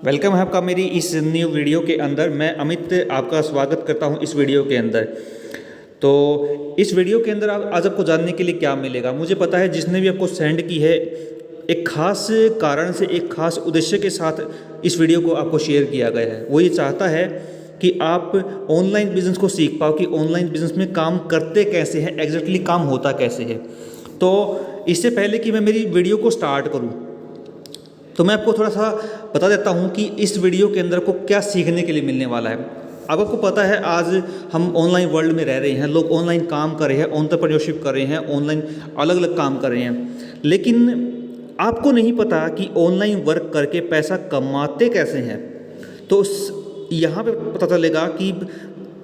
Welcome है आपका मेरी इस न्यू वीडियो के अंदर। मैं अमित आपका स्वागत करता हूं इस वीडियो के अंदर। तो इस वीडियो के अंदर आज आपको जानने के लिए क्या मिलेगा, मुझे पता है जिसने भी आपको सेंड की है एक खास कारण से, एक खास उद्देश्य के साथ इस वीडियो को आपको शेयर किया गया है। वो ये चाहता है कि आप ऑनलाइन बिजनेस को सीख पाओ कि ऑनलाइन बिजनेस में काम करते कैसे हैं, एग्जैक्टली काम होता कैसे है। तो इससे पहले कि मैं मेरी वीडियो को स्टार्ट करूँ तो मैं आपको थोड़ा सा बता देता हूँ कि इस वीडियो के अंदर को क्या सीखने के लिए मिलने वाला है। अब आपको पता है आज हम ऑनलाइन वर्ल्ड में रह रहे हैं, लोग ऑनलाइन काम कर रहे हैं, एंटरप्रेन्योरशिप कर रहे हैं, ऑनलाइन अलग अलग काम कर रहे हैं, लेकिन आपको नहीं पता कि ऑनलाइन वर्क करके पैसा कमाते कैसे हैं। तो यहाँ पे पता चलेगा कि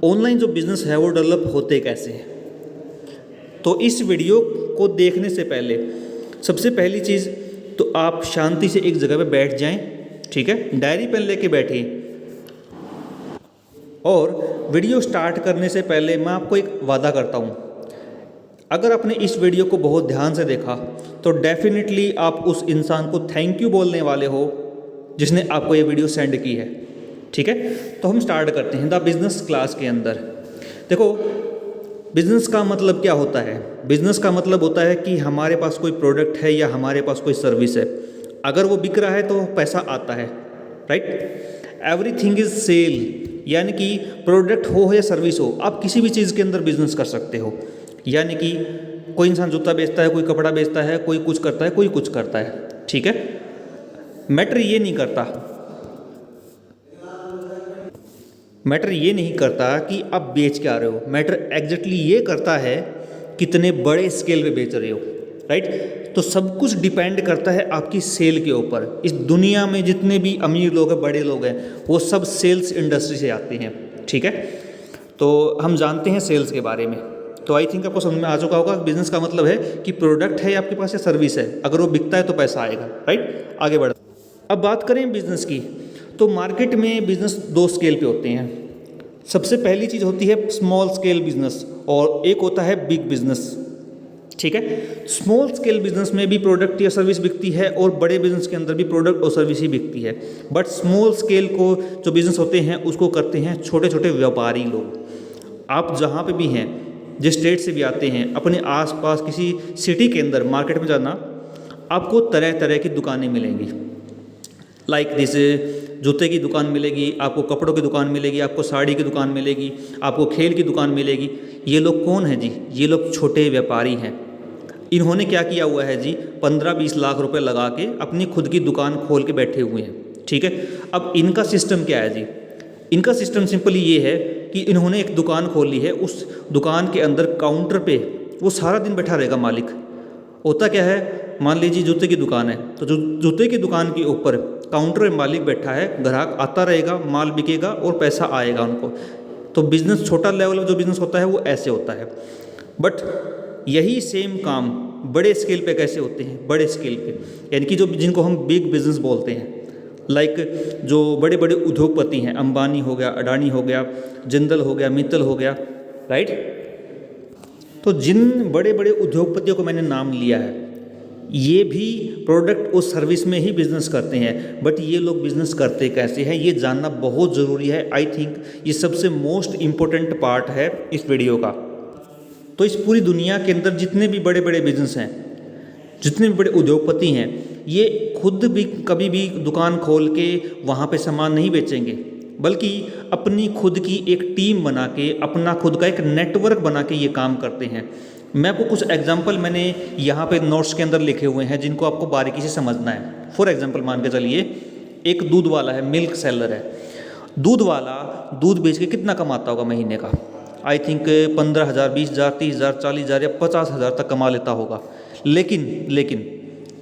ऑनलाइन जो बिज़नेस है वो डेवलप होते कैसे हैं। तो इस वीडियो को देखने से पहले सबसे पहली चीज़ तो आप शांति से एक जगह पे बैठ जाएं, ठीक है, डायरी पेन लेके बैठिए। और वीडियो स्टार्ट करने से पहले मैं आपको एक वादा करता हूँ, अगर आपने इस वीडियो को बहुत ध्यान से देखा तो डेफिनेटली आप उस इंसान को थैंक यू बोलने वाले हो जिसने आपको ये वीडियो सेंड की है, ठीक है। तो हम स्टार्ट करते हैं द बिजनेस क्लास के अंदर। देखो, बिज़नेस का मतलब क्या होता है? बिज़नेस का मतलब होता है कि हमारे पास कोई प्रोडक्ट है या हमारे पास कोई सर्विस है, अगर वो बिक रहा है तो पैसा आता है, राइट। एवरीथिंग इज सेल, यानी कि प्रोडक्ट हो या सर्विस हो, आप किसी भी चीज़ के अंदर बिजनेस कर सकते हो। यानी कि कोई इंसान जूता बेचता है, कोई कपड़ा बेचता है, कोई कुछ करता है, कोई कुछ करता है, ठीक है। मैटर ये नहीं करता, मैटर ये नहीं करता कि आप बेच के आ रहे हो, मैटर एग्जैक्टली ये करता है कितने बड़े स्केल पे बेच रहे हो, राइट। तो सब कुछ डिपेंड करता है आपकी सेल के ऊपर। इस दुनिया में जितने भी अमीर लोग हैं, बड़े लोग हैं, वो सब सेल्स इंडस्ट्री से आते हैं, ठीक है। तो हम जानते हैं सेल्स के बारे में। तो आई थिंक आपको समझ में आ चुका होगा बिजनेस का मतलब है कि प्रोडक्ट है आपके पास या सर्विस है, अगर वो बिकता है तो पैसा आएगा, राइट। आगे बढ़, अब बात करें बिजनेस की, तो मार्केट में बिजनेस दो स्केल पे होते हैं। सबसे पहली चीज़ होती है स्मॉल स्केल बिजनेस और एक होता है बिग बिजनेस, ठीक है। स्मॉल स्केल बिजनेस में भी प्रोडक्ट या सर्विस बिकती है और बड़े बिजनेस के अंदर भी प्रोडक्ट और सर्विस ही बिकती है। बट स्मॉल स्केल को जो बिजनेस होते हैं उसको करते हैं छोटे छोटे व्यापारी लोग। आप जहाँ पे भी हैं, जिस स्टेट से भी आते हैं, अपने आसपास किसी सिटी के अंदर मार्केट में जाना, आपको तरह तरह की दुकानें मिलेंगी। लाइक जैसे जूते की दुकान मिलेगी, आपको कपड़ों की दुकान मिलेगी, आपको साड़ी की दुकान मिलेगी, आपको खेल की दुकान मिलेगी। ये लोग कौन है जी? ये लोग छोटे व्यापारी हैं। इन्होंने क्या किया हुआ है जी, 15-20 लाख रुपए लगा के अपनी खुद की दुकान खोल के बैठे हुए हैं, ठीक है। अब इनका सिस्टम क्या है जी? इनका सिस्टम सिंपली ये है कि इन्होंने एक दुकान खोल ली है, उस दुकान के अंदर काउंटर पे वो सारा दिन बैठा रहेगा मालिक। होता क्या है, मान लीजिए जूते की दुकान है, तो जो जूते की दुकान के ऊपर काउंटर में मालिक बैठा है, ग्राहक आता रहेगा, माल बिकेगा और पैसा आएगा उनको। तो बिज़नेस छोटा लेवल जो बिज़नेस होता है वो ऐसे होता है। बट यही सेम काम बड़े स्केल पे कैसे होते हैं? बड़े स्केल पे यानी कि जो जिनको हम बिग बिजनेस बोलते हैं, लाइक जो बड़े बड़े उद्योगपति हैं, अंबानी हो गया, अडानी हो गया, जिंदल हो गया, मित्तल हो गया, राइट। तो जिन बड़े बड़े उद्योगपतियों को मैंने नाम लिया है, ये भी प्रोडक्ट और सर्विस में ही बिजनेस करते हैं। बट ये लोग बिजनेस करते कैसे हैं, ये जानना बहुत ज़रूरी है। आई थिंक ये सबसे मोस्ट इम्पोर्टेंट पार्ट है इस वीडियो का। तो इस पूरी दुनिया के अंदर जितने भी बड़े बड़े बिजनेस हैं, जितने भी बड़े उद्योगपति हैं, ये खुद भी कभी भी दुकान खोल के वहाँ पे सामान नहीं बेचेंगे, बल्कि अपनी खुद की एक टीम बना के, अपना खुद का एक नेटवर्क बना के ये काम करते हैं। मैं आपको कुछ एग्जांपल मैंने यहाँ पे नोट्स के अंदर लिखे हुए हैं जिनको आपको बारीकी से समझना है। फॉर एग्जांपल मान के चलिए, एक दूध वाला है, मिल्क सेलर है। दूध वाला दूध बेच के कितना कमाता होगा महीने का? आई थिंक 15,000, 20,000, 30,000, 40,000 या 50,000 तक कमा लेता होगा। लेकिन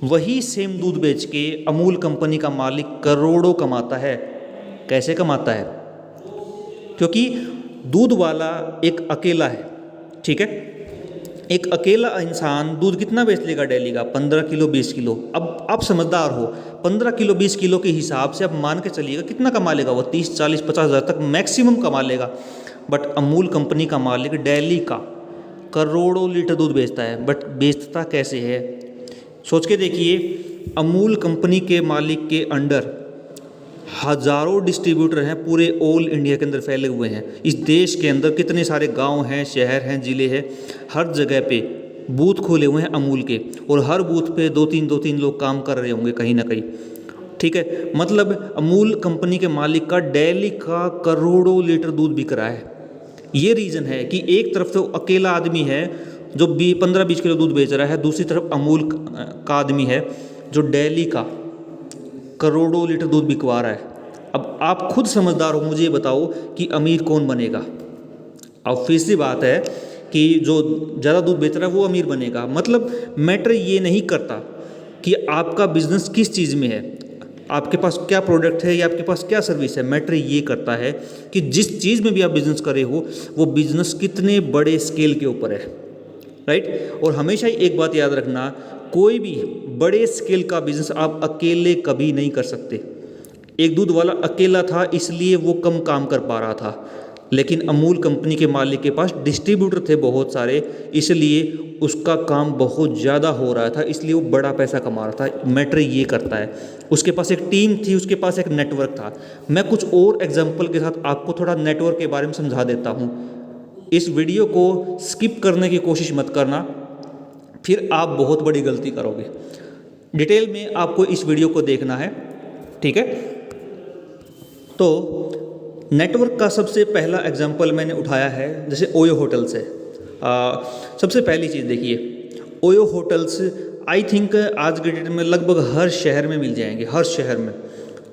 वही सेम दूध बेच के अमूल कंपनी का मालिक करोड़ों कमाता है। कैसे कमाता है? क्योंकि दूध वाला एक अकेला है, ठीक है। एक अकेला इंसान दूध कितना बेच लेगा डेली का? 15 किलो, 20 किलो। अब आप समझदार हो, 15 किलो 20 किलो के हिसाब से आप मान के चलिएगा कितना कमा लेगा वो? 30, 40, 50,000 तक मैक्सिमम कमा लेगा। बट अमूल कंपनी का मालिक डेली का करोड़ों लीटर दूध बेचता है। बट बेचता कैसे है? सोच के देखिए, अमूल कंपनी के मालिक के अंडर हज़ारों डिस्ट्रीब्यूटर हैं, पूरे ऑल इंडिया के अंदर फैले हुए हैं। इस देश के अंदर कितने सारे गांव हैं, शहर हैं, ज़िले हैं, हर जगह पे बूथ खोले हुए हैं अमूल के, और हर बूथ पे दो तीन लोग काम कर रहे होंगे कहीं ना कहीं। ठीक है, मतलब अमूल कंपनी के मालिक का डेली का करोड़ों लीटर दूध बिक रहा है। ये रीज़न है कि एक तरफ तो अकेला आदमी है जो 15-20 किलो दूध बेच रहा है, दूसरी तरफ अमूल का आदमी है जो डेली का करोड़ों लीटर दूध बिकवा रहा है। अब आप खुद समझदार हो, मुझे ये बताओ कि अमीर कौन बनेगा। ऑब्वियस सी बात है कि जो ज़्यादा दूध बेच रहा है वो अमीर बनेगा। मतलब मैटर ये नहीं करता कि आपका बिजनेस किस चीज़ में है, आपके पास क्या प्रोडक्ट है या आपके पास क्या सर्विस है। मैटर ये करता है कि जिस चीज़ में भी आप बिज़नेस कर रहे हो वो बिज़नेस कितने बड़े स्केल के ऊपर है, राइट। और हमेशा ही एक बात याद रखना, कोई भी बड़े स्केल का बिज़नेस आप अकेले कभी नहीं कर सकते। एक दूध वाला अकेला था इसलिए वो कम काम कर पा रहा था, लेकिन अमूल कंपनी के मालिक के पास डिस्ट्रीब्यूटर थे बहुत सारे, इसलिए उसका काम बहुत ज़्यादा हो रहा था, इसलिए वो बड़ा पैसा कमा रहा था। मैटर ये करता है, उसके पास एक टीम थी, उसके पास एक नेटवर्क था। मैं कुछ और एग्जांपल के साथ आपको थोड़ा नेटवर्क के बारे में समझा देता हूँ। इस वीडियो को स्किप करने की कोशिश मत करना, फिर आप बहुत बड़ी गलती करोगे। डिटेल में आपको इस वीडियो को देखना है, ठीक है। तो नेटवर्क का सबसे पहला एग्जांपल मैंने उठाया है, जैसे ओयो होटल्स है। सबसे पहली चीज़ देखिए, ओयो होटल्स आई थिंक आज के डेट में लगभग हर शहर में मिल जाएंगे, हर शहर में।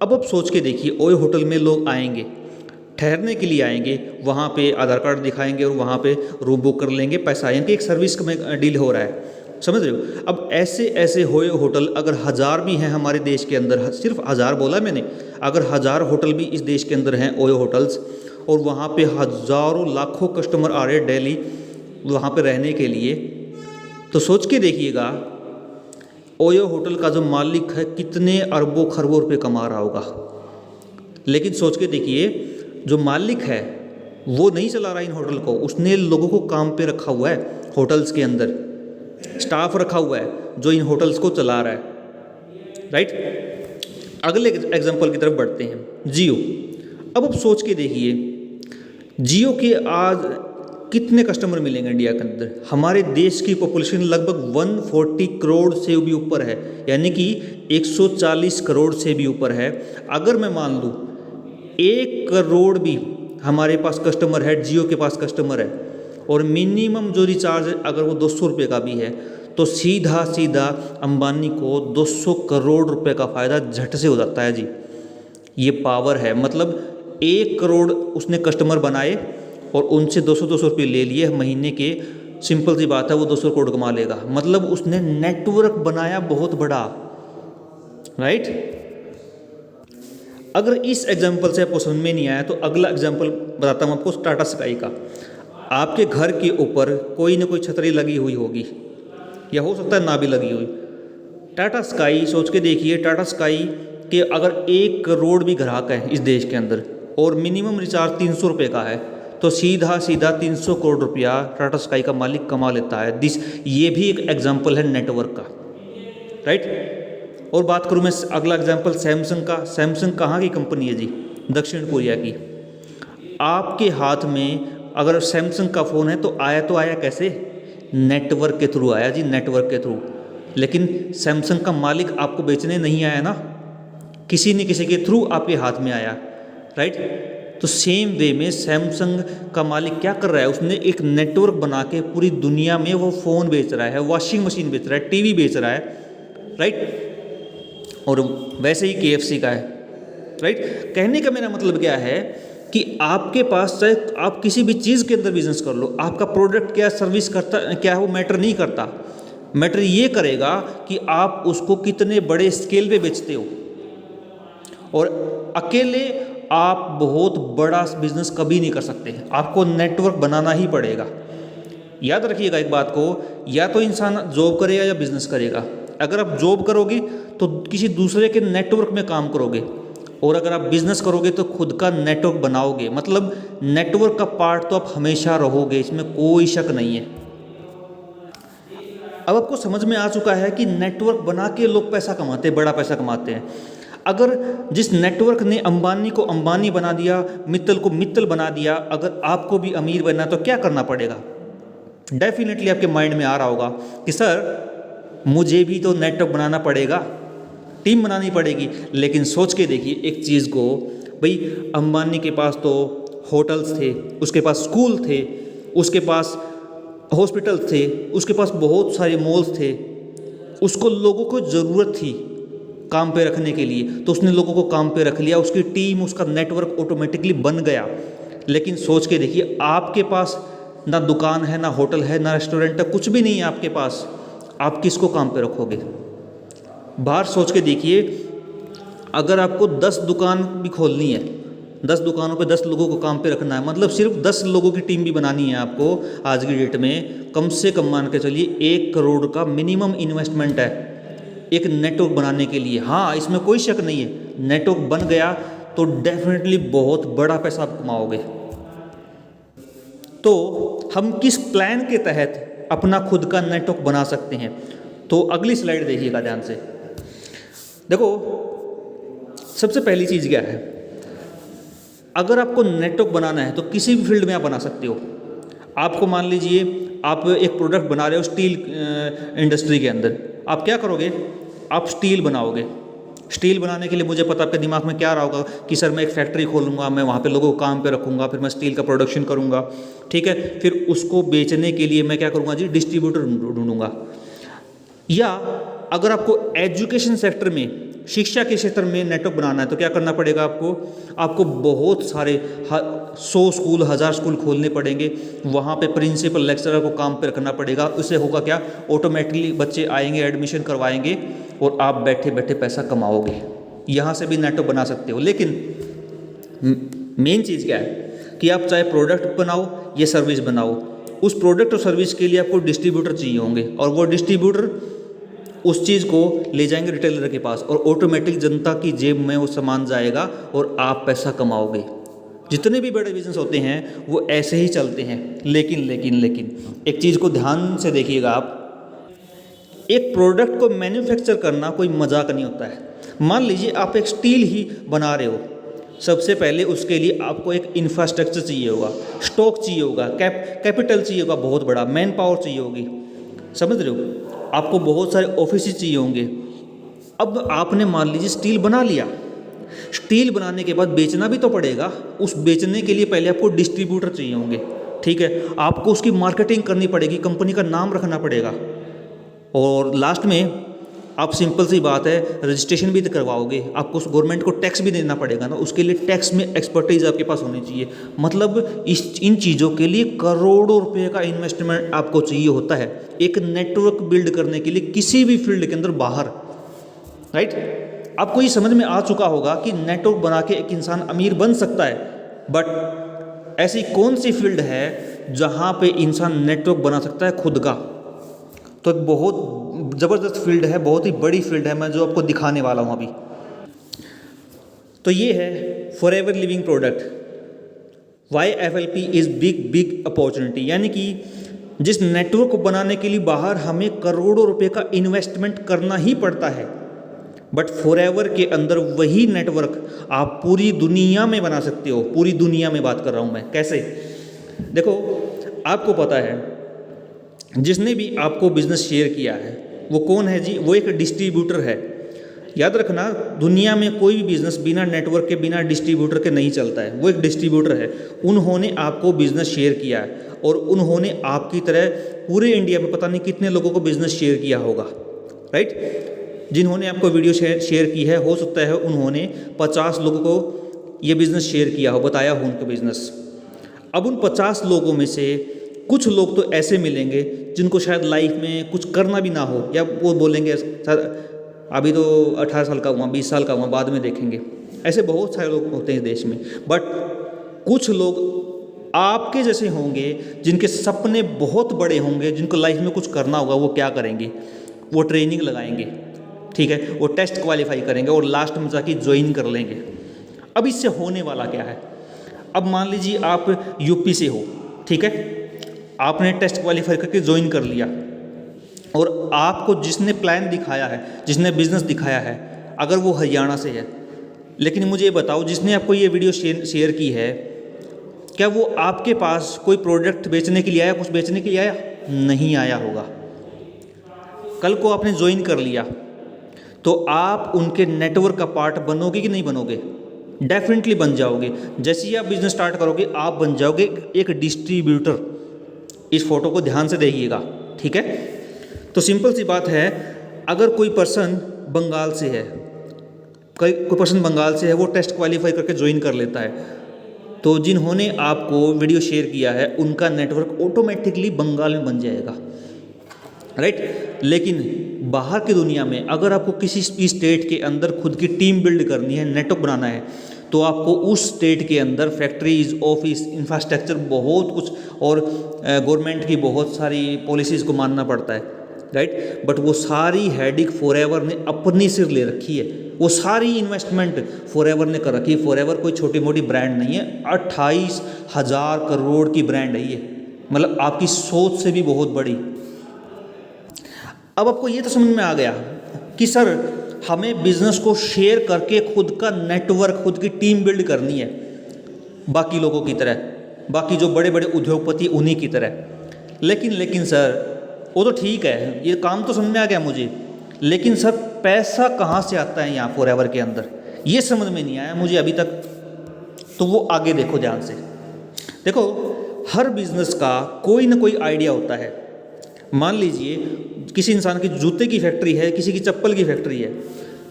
अब आप सोच के देखिए, ओयो होटल में लोग आएंगे, ठहरने के लिए आएंगे, वहाँ पे आधार कार्ड दिखाएंगे और वहाँ पे रूम बुक कर लेंगे, पैसा यानी एक सर्विस में डील हो रहा है, समझ रहे हो। अब ऐसे ऐसे ओयो होटल अगर 1000 भी हैं हमारे देश के अंदर, सिर्फ 1000 बोला मैंने, अगर 1000 होटल भी इस देश के अंदर हैं ओयो होटल्स, और वहाँ पे हज़ारों लाखों कस्टमर आ रहे हैं डेली वहाँ पे रहने के लिए, तो सोच के देखिएगा ओयो होटल का जो मालिक है कितने अरबों खरबों रुपये कमा रहा होगा। लेकिन सोच के देखिए, जो मालिक है वो नहीं चला रहा इन होटल को, उसने लोगों को काम पे रखा हुआ है, होटल्स के अंदर स्टाफ रखा हुआ है जो इन होटल्स को चला रहा है, राइट। अगले एग्जांपल की तरफ बढ़ते हैं, जियो। अब आप सोच के देखिए, जियो के आज कितने कस्टमर मिलेंगे इंडिया के अंदर। हमारे देश की पॉपुलेशन लगभग 140 करोड़ से भी ऊपर है, यानी कि 140 करोड़ से भी ऊपर है। अगर मैं मान लूँ 1 करोड़ भी हमारे पास कस्टमर है, जियो के पास कस्टमर है, और मिनिमम जो रिचार्ज है अगर वो 200 रुपये का भी है, तो सीधा सीधा अंबानी को 200 करोड़ रुपए का फ़ायदा झट से हो जाता है जी। ये पावर है, मतलब 1 करोड़ उसने कस्टमर बनाए और उनसे 200 रुपये ले लिए महीने के। सिंपल सी बात है, वो 200 करोड़ कमा लेगा। मतलब उसने नेटवर्क बनाया बहुत बड़ा, राइट। अगर इस एग्जांपल से आपको समझ में नहीं आया तो अगला एग्जांपल बताता हूँ आपको, टाटा स्काई का। आपके घर के ऊपर कोई ना कोई छतरी लगी हुई होगी, या हो सकता है ना भी लगी हुई। टाटा स्काई, सोच के देखिए, टाटा स्काई के अगर 1 करोड़ भी ग्राहक हैं इस देश के अंदर और मिनिमम रिचार्ज 300 रुपये का है, तो सीधा सीधा 300 करोड़ रुपया टाटा स्काई का मालिक कमा लेता है। ये भी एक एग्जाम्पल है नेटवर्क का, राइट। और बात करूँ मैं अगला एग्जाम्पल सैमसंग का। सैमसंग कहाँ की कंपनी है जी? दक्षिण कोरिया की। आपके हाथ में अगर सैमसंग का फ़ोन है तो आया कैसे? नेटवर्क के थ्रू आया जी, नेटवर्क के थ्रू। लेकिन सैमसंग का मालिक आपको बेचने नहीं आया ना, किसी न किसी के थ्रू आपके हाथ में आया, राइट। तो सेम वे में सैमसंग का मालिक क्या कर रहा है, उसने एक नेटवर्क बना के पूरी दुनिया में वो फ़ोन बेच रहा है, वॉशिंग मशीन बेच रहा है, टीवी बेच रहा है, राइट। और वैसे ही KFC का है, राइट। कहने का मेरा मतलब क्या है कि आपके पास चाहे आप किसी भी चीज़ के अंदर बिजनेस कर लो, आपका प्रोडक्ट क्या सर्विस करता क्या है वो मैटर नहीं करता। मैटर ये करेगा कि आप उसको कितने बड़े स्केल पे बेचते हो। और अकेले आप बहुत बड़ा बिजनेस कभी नहीं कर सकते, आपको नेटवर्क बनाना ही पड़ेगा। याद रखिएगा एक बात को, या तो इंसान जॉब करेगा या बिजनेस करेगा। अगर आप जॉब करोगे तो किसी दूसरे के नेटवर्क में काम करोगे, और अगर आप बिजनेस करोगे तो खुद का नेटवर्क बनाओगे। मतलब नेटवर्क का पार्ट तो आप हमेशा रहोगे, इसमें कोई शक नहीं है। अब आपको समझ में आ चुका है कि नेटवर्क बना के लोग पैसा कमाते हैं, बड़ा पैसा कमाते हैं। अगर जिस नेटवर्क ने अंबानी को अंबानी बना दिया, मित्तल को मित्तल बना दिया, अगर आपको भी अमीर बनना तो क्या करना पड़ेगा? डेफिनेटली आपके माइंड में आ रहा होगा कि सर मुझे भी तो नेटवर्क बनाना पड़ेगा, टीम बनानी पड़ेगी। लेकिन सोच के देखिए एक चीज़ को, भाई अंबानी के पास तो होटल्स थे, उसके पास स्कूल थे, उसके पास हॉस्पिटल थे, उसके पास बहुत सारे मॉल्स थे, उसको लोगों को ज़रूरत थी काम पे रखने के लिए, तो उसने लोगों को काम पे रख लिया, उसकी टीम, उसका नेटवर्क ऑटोमेटिकली बन गया। लेकिन सोच के देखिए आपके पास ना दुकान है, ना होटल है, ना रेस्टोरेंट है, कुछ भी नहीं है आपके पास, आप किसको काम पे रखोगे? बाहर सोच के देखिए, अगर आपको 10 दुकान भी खोलनी है, 10 दुकानों पे 10 लोगों को काम पे रखना है, मतलब सिर्फ 10 लोगों की टीम भी बनानी है आपको आज की डेट में, कम से कम मान के चलिए 1 करोड़ का मिनिमम इन्वेस्टमेंट है एक नेटवर्क बनाने के लिए। हाँ, इसमें कोई शक नहीं है, नेटवर्क बन गया तो डेफिनेटली बहुत बड़ा पैसा आप कमाओगे। तो हम किस प्लान के तहत अपना खुद का नेटवर्क बना सकते हैं? तो अगली स्लाइड देखिएगा ध्यान से। देखो सबसे पहली चीज़ क्या है, अगर आपको नेटवर्क बनाना है तो किसी भी फील्ड में आप बना सकते हो। आपको मान लीजिए आप एक प्रोडक्ट बना रहे हो स्टील इंडस्ट्री के अंदर, आप क्या करोगे? आप स्टील बनाओगे। स्टील बनाने के लिए मुझे पता आपके दिमाग में क्या रहा होगा कि सर मैं एक फैक्ट्री खोलूँगा, मैं वहाँ पे लोगों को काम पे रखूँगा, फिर मैं स्टील का प्रोडक्शन करूँगा, ठीक है, फिर उसको बेचने के लिए मैं क्या करूँगा जी, डिस्ट्रीब्यूटर ढूंढूंगा। या अगर आपको एजुकेशन सेक्टर में, शिक्षा के क्षेत्र में नेटवर्क बनाना है तो क्या करना पड़ेगा आपको बहुत सारे 100 स्कूल, 1000 स्कूल खोलने पड़ेंगे, वहाँ पे प्रिंसिपल लेक्चरर को काम पे रखना पड़ेगा। उससे होगा क्या, ऑटोमेटिकली बच्चे आएंगे, एडमिशन करवाएंगे और आप बैठे बैठे पैसा कमाओगे। यहाँ से भी नेटवर्क बना सकते हो। लेकिन मेन चीज़ क्या है कि आप चाहे प्रोडक्ट बनाओ या सर्विस बनाओ, उस प्रोडक्ट और सर्विस के लिए आपको डिस्ट्रीब्यूटर चाहिए होंगे, और वो डिस्ट्रीब्यूटर उस चीज़ को ले जाएंगे रिटेलर के पास, और ऑटोमेटिक जनता की जेब में वो सामान जाएगा और आप पैसा कमाओगे। जितने भी बड़े बिजनेस होते हैं वो ऐसे ही चलते हैं। लेकिन एक चीज़ को ध्यान से देखिएगा आप, एक प्रोडक्ट को मैन्युफैक्चर करना कोई मजाक नहीं होता है। मान लीजिए आप एक स्टील ही बना रहे हो, सबसे पहले उसके लिए आपको एक इंफ्रास्ट्रक्चर चाहिए होगा, स्टॉक चाहिए होगा, कैपिटल चाहिए होगा, बहुत बड़ा मैन पावर चाहिए होगी, समझ रहे हो? आपको बहुत सारे ऑफिस चाहिए होंगे। अब आपने मान लीजिए स्टील बना लिया, स्टील बनाने के बाद बेचना भी तो पड़ेगा, उस बेचने के लिए पहले आपको डिस्ट्रीब्यूटर चाहिए होंगे, ठीक है, आपको उसकी मार्केटिंग करनी पड़ेगी, कंपनी का नाम रखना पड़ेगा, और लास्ट में आप सिंपल सी बात है रजिस्ट्रेशन भी तो करवाओगे, आपको उस गवर्नमेंट को टैक्स भी देना पड़ेगा ना, उसके लिए टैक्स में एक्सपर्टीज आपके पास होनी चाहिए। मतलब इन चीज़ों के लिए करोड़ों रुपए का इन्वेस्टमेंट आपको चाहिए होता है एक नेटवर्क बिल्ड करने के लिए, किसी भी फील्ड के अंदर बाहर, राइट? आपको ये समझ में आ चुका होगा कि नेटवर्क बना के एक इंसान अमीर बन सकता है, बट ऐसी कौन सी फील्ड है जहाँ पे इंसान नेटवर्क बना सकता है खुद का? तो एक बहुत ज़बरदस्त फील्ड है, बहुत ही बड़ी फील्ड है, मैं जो आपको दिखाने वाला हूँ अभी। तो ये है forever living product, why FLP is big opportunity. यानी कि जिस नेटवर्क को बनाने के लिए बाहर हमें करोड़ों रुपए का इन्वेस्टमेंट करना ही पड़ता है, बट फॉरएवर के अंदर वही नेटवर्क आप पूरी दुनिया में बना सकते हो। पूरी दुनिया में बात कर रहा हूँ मैं, कैसे? देखो आपको पता है जिसने भी आपको बिजनेस शेयर किया है वो कौन है जी? वो एक डिस्ट्रीब्यूटर है। याद रखना, दुनिया में कोई भी बिजनेस बिना नेटवर्क के, बिना डिस्ट्रीब्यूटर के नहीं चलता है, वो एक डिस्ट्रीब्यूटर है। उन्होंने आपको बिजनेस शेयर किया है और उन्होंने आपकी तरह पूरे इंडिया में पता नहीं कितने लोगों को बिजनेस शेयर किया होगा, राइट? जिन्होंने आपको वीडियो शेयर की है, हो सकता है उन्होंने 50 लोगों को ये बिज़नेस शेयर किया हो, बताया हो उनका बिज़नेस। अब उन 50 लोगों में से कुछ लोग तो ऐसे मिलेंगे जिनको शायद लाइफ में कुछ करना भी ना हो, या वो बोलेंगे सर अभी तो 18 साल का हुआ, 20 साल का हुआ, बाद में देखेंगे। ऐसे बहुत सारे लोग होते हैं देश में। बट कुछ लोग आपके जैसे होंगे जिनके सपने बहुत बड़े होंगे, जिनको लाइफ में कुछ करना होगा। वो क्या करेंगे? वो ट्रेनिंग लगाएंगे, ठीक है, वो टेस्ट क्वालिफाई करेंगे और लास्ट में जाके ज्वाइन कर लेंगे। अब इससे होने वाला क्या है? अब मान लीजिए आप यूपी से हो, ठीक है, आपने टेस्ट क्वालिफाई करके ज्वाइन कर लिया, और आपको जिसने प्लान दिखाया है, जिसने बिजनेस दिखाया है, अगर वो हरियाणा से है। लेकिन मुझे ये बताओ, जिसने आपको ये वीडियो शेयर की है, क्या वो आपके पास कोई प्रोडक्ट बेचने के लिए आया, कुछ बेचने के लिए आया? नहीं आया होगा। कल को आपने ज्वाइन कर लिया तो आप उनके नेटवर्क का पार्ट बनोगे कि नहीं बनोगे? डेफिनेटली बन जाओगे। जैसे ही आप बिजनेस स्टार्ट करोगे आप बन जाओगे एक डिस्ट्रीब्यूटर। इस फोटो को ध्यान से देखिएगा, ठीक है? तो सिंपल सी बात है, अगर कोई पर्सन बंगाल से है, कोई पर्सन बंगाल से है, वो टेस्ट क्वालिफाई करके ज्वाइन कर लेता है, तो जिन्होंने आपको वीडियो शेयर किया है उनका नेटवर्क ऑटोमेटिकली बंगाल में बन जाएगा, राइट? लेकिन बाहर की दुनिया में अगर आपको किसी स्टेट के अंदर खुद की टीम बिल्ड करनी है, नेटवर्क बनाना है, तो आपको उस स्टेट के अंदर फैक्ट्रीज, ऑफिस, इंफ्रास्ट्रक्चर, बहुत कुछ और गवर्नमेंट की बहुत सारी पॉलिसीज़ को मानना पड़ता है, राइट? बट वो सारी हेडिक फॉरएवर ने अपनी सिर ले रखी है, वो सारी इन्वेस्टमेंट फॉरएवर ने कर रखी है। फॉरएवर कोई छोटी मोटी ब्रांड नहीं है, 28,000 करोड़ की ब्रांड है ये, मतलब आपकी सोच से भी बहुत बड़ी। अब आपको ये तो समझ में आ गया कि सर हमें बिजनेस को शेयर करके खुद का नेटवर्क, खुद की टीम बिल्ड करनी है, बाकी लोगों की तरह, बाकी जो बड़े बड़े उद्योगपति उन्हीं की तरह। लेकिन सर वो तो ठीक है, ये काम तो समझ में आ गया मुझे, लेकिन सर पैसा कहाँ से आता है यहाँ फॉरएवर के अंदर, ये समझ में नहीं आया मुझे अभी तक। तो वो आगे देखो ध्यान से। देखो, हर बिजनेस का कोई ना कोई आइडिया होता है। मान लीजिए किसी इंसान की जूते की फैक्ट्री है, किसी की चप्पल की फैक्ट्री है।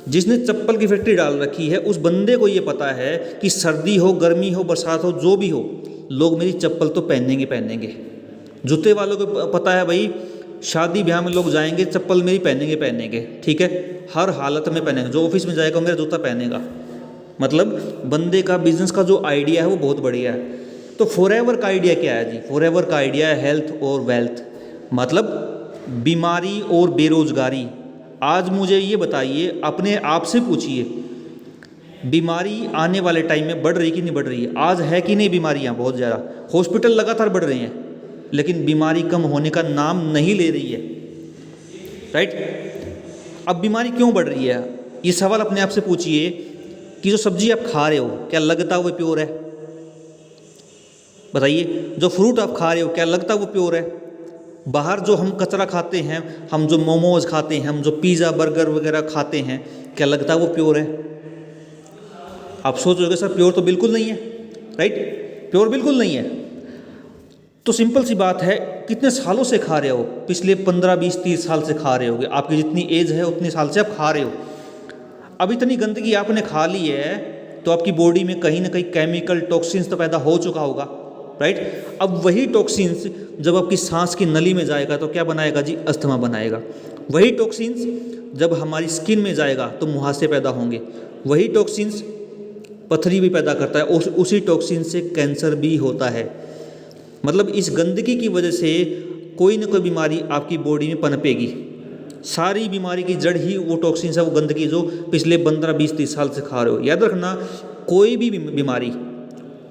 जिसने चप्पल की फैक्ट्री डाल रखी है उस बंदे को ये पता है कि सर्दी हो, गर्मी हो, बरसात हो, जो भी हो, लोग मेरी चप्पल तो पहनेंगे। जूते वालों को पता है भाई शादी ब्याह में लोग जाएंगे, चप्पल मेरी पहनेंगे, ठीक है, हर हालत में पहनेंगे। जो ऑफिस में जाएगा मेरा जूता पहनेगा। मतलब बंदे का बिजनेस का जो आइडिया है वो बहुत बढ़िया है। तो फॉरएवर का आइडिया क्या है जी? फॉरएवर का आइडिया है हेल्थ और वेल्थ, मतलब बीमारी और बेरोजगारी। आज मुझे ये बताइए, अपने आप से पूछिए, बीमारी आने वाले टाइम में बढ़ रही कि नहीं बढ़ रही है? आज है कि नहीं बीमारियां बहुत ज़्यादा? हॉस्पिटल लगातार बढ़ रहे हैं, लेकिन बीमारी कम होने का नाम नहीं ले रही है, राइट? अब बीमारी क्यों बढ़ रही है? ये सवाल अपने आप से पूछिए कि जो सब्जी आप खा रहे हो क्या लगता है वो प्योर है? बताइए, जो फ्रूट आप खा रहे हो क्या लगता है वो प्योर है? बाहर जो हम कचरा खाते हैं, हम जो मोमोज खाते हैं, हम जो पिज़्ज़ा बर्गर वगैरह खाते हैं, क्या लगता है वो प्योर है? आप सोचोगे सर प्योर तो बिल्कुल नहीं है, राइट? प्योर बिल्कुल नहीं है। तो सिंपल सी बात है, कितने सालों से खा रहे हो? पिछले 15, 20, 30 साल से खा रहे होगे। आपकी जितनी एज है उतने साल से आप खा रहे हो। अब इतनी गंदगी आपने खा ली है तो आपकी बॉडी में कहीं ना कहीं केमिकल टॉक्सिन्स तो पैदा हो चुका होगा, राइट? अब वही टॉक्सिन्स जब आपकी सांस की नली में जाएगा तो क्या बनाएगा जी? अस्थमा बनाएगा। वही टॉक्सिन्स जब हमारी स्किन में जाएगा तो मुहासे पैदा होंगे। वही टॉक्सिन्स पथरी भी पैदा करता है, और उसी टॉक्सिन से कैंसर भी होता है। मतलब इस गंदगी की वजह से कोई ना कोई बीमारी आपकी बॉडी में पनपेगी। सारी बीमारी की जड़ ही वो टॉक्सिन्स है, वो गंदगी जो पिछले 15, 20, 30 साल से खा रहे हो। याद रखना, कोई भी बीमारी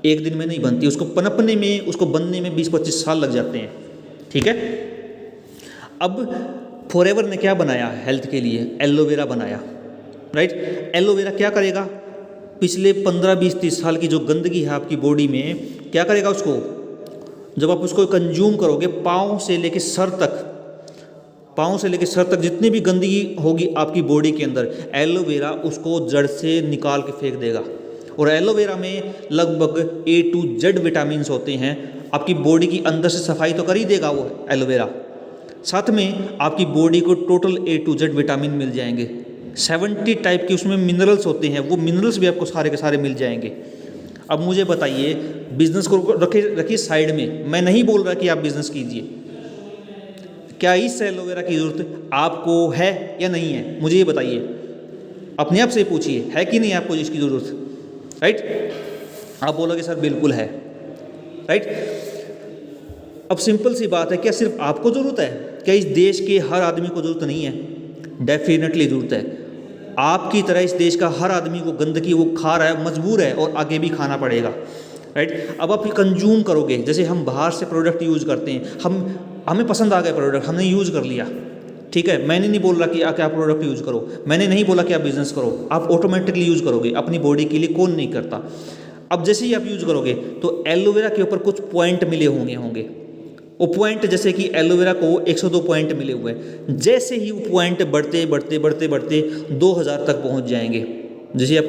एक दिन में नहीं बनती, उसको पनपने में, उसको बनने में 20-25 साल लग जाते हैं, ठीक है? अब फॉरएवर ने क्या बनाया हेल्थ के लिए? एलोवेरा बनाया, राइट? एलोवेरा क्या करेगा? पिछले 15, 20, 30 साल की जो गंदगी है आपकी बॉडी में, क्या करेगा उसको? जब आप उसको कंज्यूम करोगे, पाँव से लेके सर तक जितनी भी गंदगी होगी आपकी बॉडी के अंदर, एलोवेरा उसको जड़ से निकाल के फेंक देगा। और एलोवेरा में लगभग A to Z विटामिन होते हैं। आपकी बॉडी की अंदर से सफाई तो कर ही देगा वो एलोवेरा, साथ में आपकी बॉडी को total A to Z vitamin मिल जाएंगे। 70 टाइप के उसमें मिनरल्स होते हैं, वो मिनरल्स भी आपको सारे के सारे मिल जाएंगे। अब मुझे बताइए, बिजनेस को रखिए साइड में, मैं नहीं बोल रहा कि आप बिजनेस कीजिए, क्या इस एलोवेरा की ज़रूरत आपको है या नहीं है? मुझे ये बताइए, अपने आप से पूछिए, है कि नहीं आपको इसकी ज़रूरत, राइट? आप बोलोगे सर बिल्कुल है, राइट? अब सिंपल सी बात है, क्या सिर्फ आपको ज़रूरत है? क्या इस देश के हर आदमी को ज़रूरत नहीं है? डेफिनेटली ज़रूरत है। आपकी तरह इस देश का हर आदमी वो गंदगी वो खा रहा है, मजबूर है, और आगे भी खाना पड़ेगा, राइट? अब आप कंज्यूम करोगे, जैसे हम बाहर से प्रोडक्ट यूज़ करते हैं, हमें पसंद आ गया प्रोडक्ट, हमने यूज़ कर लिया, ठीक है, मैंने नहीं बोल रहा कि क्या प्रोडक्ट यूज़ करो, मैंने नहीं बोला कि आप बिजनेस करो, आप ऑटोमेटिकली यूज़ करोगे अपनी बॉडी के लिए, कौन नहीं करता। अब जैसे ही आप यूज़ करोगे तो एलोवेरा के ऊपर कुछ पॉइंट मिले होंगे वो पॉइंट, जैसे कि एलोवेरा को 102 पॉइंट मिले हुए हैं, जैसे ही वो पॉइंट बढ़ते बढ़ते बढ़ते बढ़ते 2000 तक पहुंच जाएंगे जैसे आप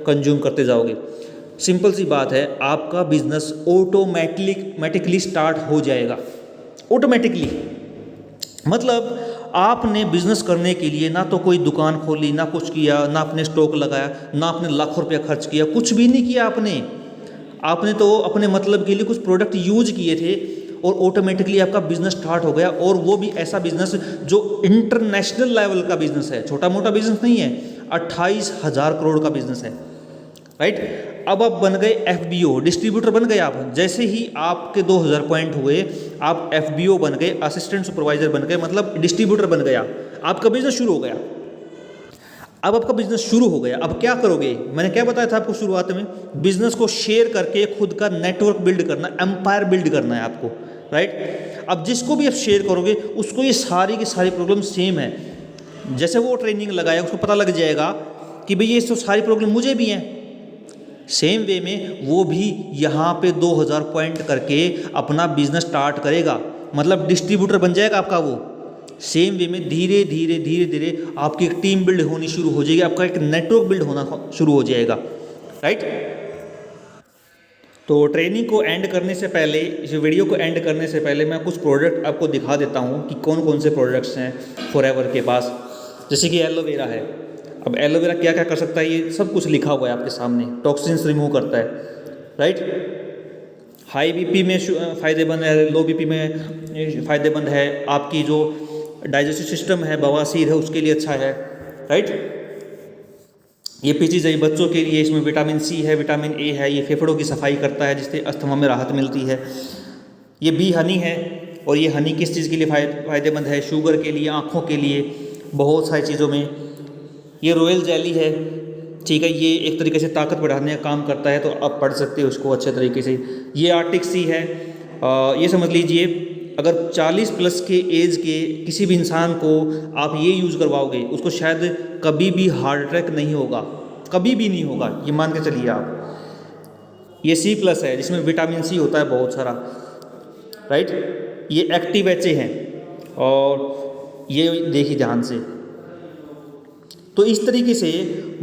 कंज्यूम करते जाओगे। सिंपल सी बात है, आपका बिजनेस ऑटोमेटिकली स्टार्ट हो जाएगा, ऑटोमेटिकली। मतलब आपने बिजनेस करने के लिए ना तो कोई दुकान खोली, ना कुछ किया, ना आपने स्टॉक लगाया, ना आपने लाखों रुपया खर्च किया, कुछ भी नहीं किया आपने तो अपने मतलब के लिए कुछ प्रोडक्ट यूज किए थे और ऑटोमेटिकली आपका बिजनेस स्टार्ट हो गया। और वो भी ऐसा बिजनेस जो इंटरनेशनल लेवल का बिजनेस है, छोटा मोटा बिजनेस नहीं है, 28,000 करोड़ का बिजनेस है, राइट। अब आप बन गए FBO, डिस्ट्रीब्यूटर बन गए आप। जैसे ही आपके 2000 पॉइंट हुए, आप FBO बन गए, असिस्टेंट सुपरवाइजर बन गए, मतलब डिस्ट्रीब्यूटर बन गया, आपका बिजनेस शुरू हो गया। अब आपका बिजनेस शुरू हो गया, अब क्या करोगे? मैंने क्या बताया था आपको शुरुआत में, बिजनेस को शेयर करके खुद का नेटवर्क बिल्ड करना, एम्पायर बिल्ड करना है आपको, राइट। अब जिसको भी आप शेयर करोगे उसको ये सारी की सारी प्रॉब्लम सेम है। जैसे वो ट्रेनिंग लगाया उसको पता लग जाएगा कि भाई ये तो सारी प्रॉब्लम मुझे भी हैं, सेम वे में वो भी यहाँ पे 2000 पॉइंट करके अपना बिजनेस स्टार्ट करेगा, मतलब डिस्ट्रीब्यूटर बन जाएगा आपका वो। सेम वे में धीरे धीरे धीरे धीरे आपकी एक टीम बिल्ड होनी शुरू हो जाएगी, आपका एक नेटवर्क बिल्ड होना शुरू हो जाएगा, राइट। तो ट्रेनिंग को एंड करने से पहले, इस वीडियो को एंड करने से पहले मैं कुछ प्रोडक्ट आपको दिखा देता हूँ कि कौन कौन से प्रोडक्ट्स हैं फॉरएवर के पास। जैसे कि एलोवेरा है। अब एलोवेरा क्या क्या कर सकता है, ये सब कुछ लिखा हुआ है आपके सामने। टॉक्सिन्स रिमूव करता है, राइट। हाई बीपी में फ़ायदेमंद है, लो बीपी में फ़ायदेमंद है, आपकी जो डाइजेस्टिव सिस्टम है, बवासीर है, उसके लिए अच्छा है, राइट। ये पीचीज है बच्चों के लिए, इसमें विटामिन सी है, विटामिन ए है, ये फेफड़ों की सफाई करता है जिससे अस्थमा में राहत मिलती है। ये बी हनी है, और ये हनी किस चीज़ के लिए फ़ायदेमंद है? शुगर के लिए, आँखों के लिए, बहुत सारी चीज़ों में। ये रॉयल जेली है, ठीक है, ये एक तरीके से ताकत बढ़ाने का काम करता है, तो आप पढ़ सकते हो उसको अच्छे तरीके से। ये आर्टिक सी है, ये समझ लीजिए अगर 40 प्लस के एज के किसी भी इंसान को आप ये यूज़ करवाओगे, उसको शायद कभी भी हार्ट अटैक नहीं होगा, कभी भी नहीं होगा, ये मान के चलिए आप। ये C+ है जिसमें विटामिन सी होता है बहुत सारा, राइट। ये एक्टिव HA हैं, और ये देखिए ध्यान से। तो इस तरीके से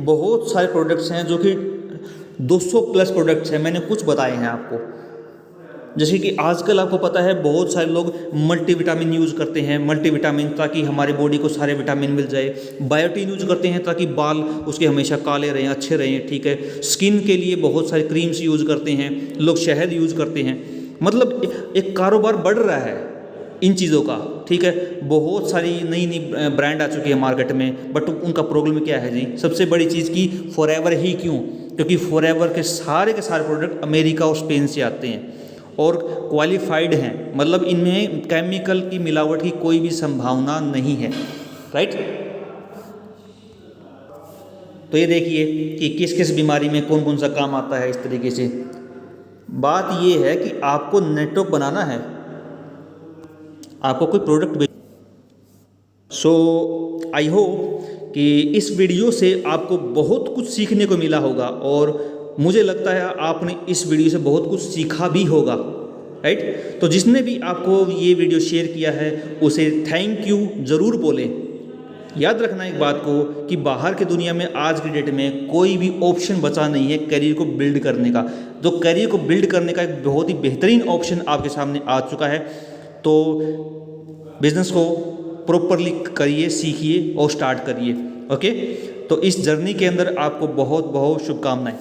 बहुत सारे प्रोडक्ट्स हैं जो कि 200 प्लस प्रोडक्ट्स हैं, मैंने कुछ बताए हैं आपको। जैसे कि आजकल आपको पता है बहुत सारे लोग मल्टीविटामिन यूज़ करते हैं, मल्टीविटामिन ताकि हमारी बॉडी को सारे विटामिन मिल जाए। बायोटीन यूज़ करते हैं ताकि बाल उसके हमेशा काले रहें, अच्छे रहें, ठीक है। स्किन के लिए बहुत सारे क्रीम्स यूज़ करते हैं लोग, शहद यूज़ करते हैं। मतलब एक कारोबार बढ़ रहा है इन चीज़ों का, ठीक है। बहुत सारी नई नई ब्रांड आ चुकी है मार्केट में, बट उनका प्रॉब्लम क्या है जी? सबसे बड़ी चीज़ की फॉरएवर ही क्यों? क्योंकि फॉरएवर के सारे प्रोडक्ट अमेरिका और स्पेन से आते हैं और क्वालिफाइड हैं, मतलब इनमें केमिकल की मिलावट की कोई भी संभावना नहीं है, राइट। तो ये देखिए कि किस किस बीमारी में कौन कौन सा काम आता है। इस तरीके से बात ये है कि आपको नेटवर्क बनाना है, आपको कोई प्रोडक्ट। सो आई होप कि इस वीडियो से आपको बहुत कुछ सीखने को मिला होगा, और मुझे लगता है आपने इस वीडियो से बहुत कुछ सीखा भी होगा, राइट। तो जिसने भी आपको ये वीडियो शेयर किया है उसे थैंक यू ज़रूर बोलें। याद रखना एक बात को कि बाहर की दुनिया में आज की डेट में कोई भी ऑप्शन बचा नहीं है करियर को बिल्ड करने का। तो करियर को बिल्ड करने का एक बहुत ही बेहतरीन ऑप्शन आपके सामने आ चुका है। तो बिजनेस को प्रॉपरली करिए, सीखिए और स्टार्ट करिए, ओके। तो इस जर्नी के अंदर आपको बहुत बहुत शुभकामनाएं।